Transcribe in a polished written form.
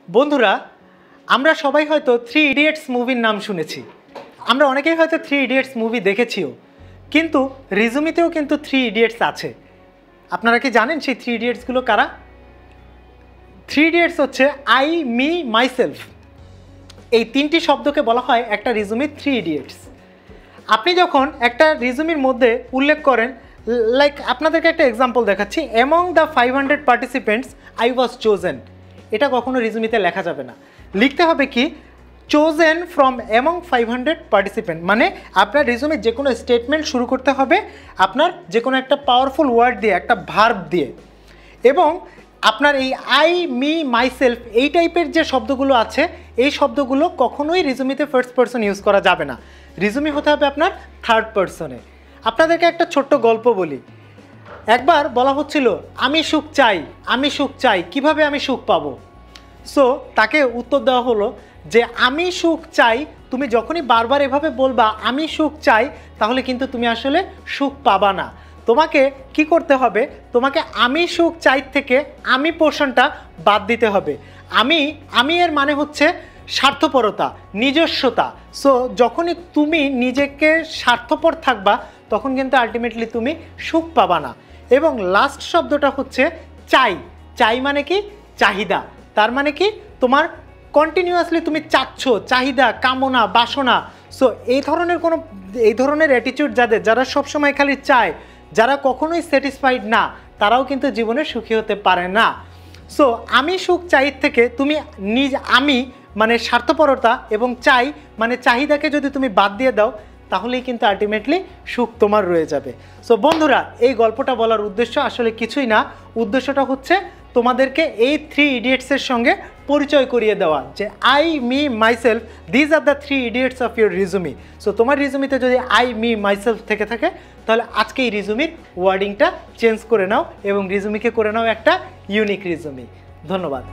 বন্ধুরা, আমরা সবাই হয়তো থ্রি ইডিয়টস মুভির নাম শুনেছি। আমরা অনেকেই হয়তো থ্রি ইডিয়টস মুভি দেখেছিও, কিন্তু রিজুমিতেও কিন্তু থ্রি ইডিয়টস আছে। আপনারা কি জানেন সেই থ্রি ইডিয়টসগুলো কারা? থ্রি ইডিয়টস হচ্ছে আই, মি, মাইসেলফ। এই তিনটি শব্দকে বলা হয় একটা রিজুমির থ্রি ইডিয়টস। আপনি যখন একটা রিজুমির মধ্যে উল্লেখ করেন, লাইক আপনাদেরকে একটা এক্সাম্পল দেখাচ্ছি, among the 500 participants I was chosen. এটা কখনো রিজুমিতে লেখা যাবে না, লিখতে হবে কি চোজেন ফ্রম অ্যামং 500 পার্টিসিপেন্ট। মানে আপনার রিজুমে যে কোনো স্টেটমেন্ট শুরু করতে হবে আপনার যে কোনো একটা পাওয়ারফুল ওয়ার্ড দিয়ে, একটা ভার্ব দিয়ে। এবং আপনার এই আই, মি, মাইসেলফ এই টাইপের যে শব্দগুলো আছে, এই শব্দগুলো কখনোই রিজুমিতে ফার্স্ট পারসন ইউজ করা যাবে না। রিজুমি হতে হবে আপনার থার্ড পারসনে। আপনাদেরকে একটা ছোট্ট গল্প বলি। একবার বলা হচ্ছিল আমি সুখ চাই, আমি সুখ চাই, কিভাবে আমি সুখ পাবো? সো তাকে উত্তর দেওয়া হলো যে আমি সুখ চাই, তুমি যখনই বারবার এভাবে বলবা আমি সুখ চাই, তাহলে কিন্তু তুমি আসলে সুখ পাবা না। তোমাকে কি করতে হবে? তোমাকে আমি সুখ চাই থেকে আমি পোর্শনটা বাদ দিতে হবে। আমি এর মানে হচ্ছে স্বার্থপরতা, নিজস্বতা। সো যখনই তুমি নিজেকে স্বার্থপর থাকবা, তখন কিন্তু আলটিমেটলি তুমি সুখ পাবা না। এবং লাস্ট শব্দটা হচ্ছে চাই। চাই মানে কি? চাহিদা। তার মানে কি তোমার কন্টিনিউয়াসলি তুমি চাচ্ছ, চাহিদা, কামনা, বাসনা। সো এই ধরনের অ্যাটিটিউড যারা সবসময় খালি চায়, যারা কখনোই স্যাটিসফাইড না, তারাও কিন্তু জীবনে সুখী হতে পারে না। সো আমি সুখ চাই থেকে তুমি আমি মানে স্বার্থপরতা এবং চাই মানে চাহিদাকে যদি তুমি বাদ দিয়ে দাও, তাহলেই কিন্তু আলটিমেটলি সুখ তোমার রয়ে যাবে। সো বন্ধুরা, এই গল্পটা বলার উদ্দেশ্য আসলে কিছুই না। উদ্দেশ্যটা হচ্ছে তোমাদেরকে এই থ্রি ইডিয়টসের সঙ্গে পরিচয় করিয়ে দেওয়া যে I, me, myself, these are the three idiots of your resume. So তোমার রিজুমিতে যদি আই, মি, মাইসেলফ থেকে থাকে, তাহলে আজকে এই রিজুমির ওয়ার্ডিংটা চেঞ্জ করে নাও এবং রিজুমিকে করে নাও একটা ইউনিক রিজুমি। ধন্যবাদ।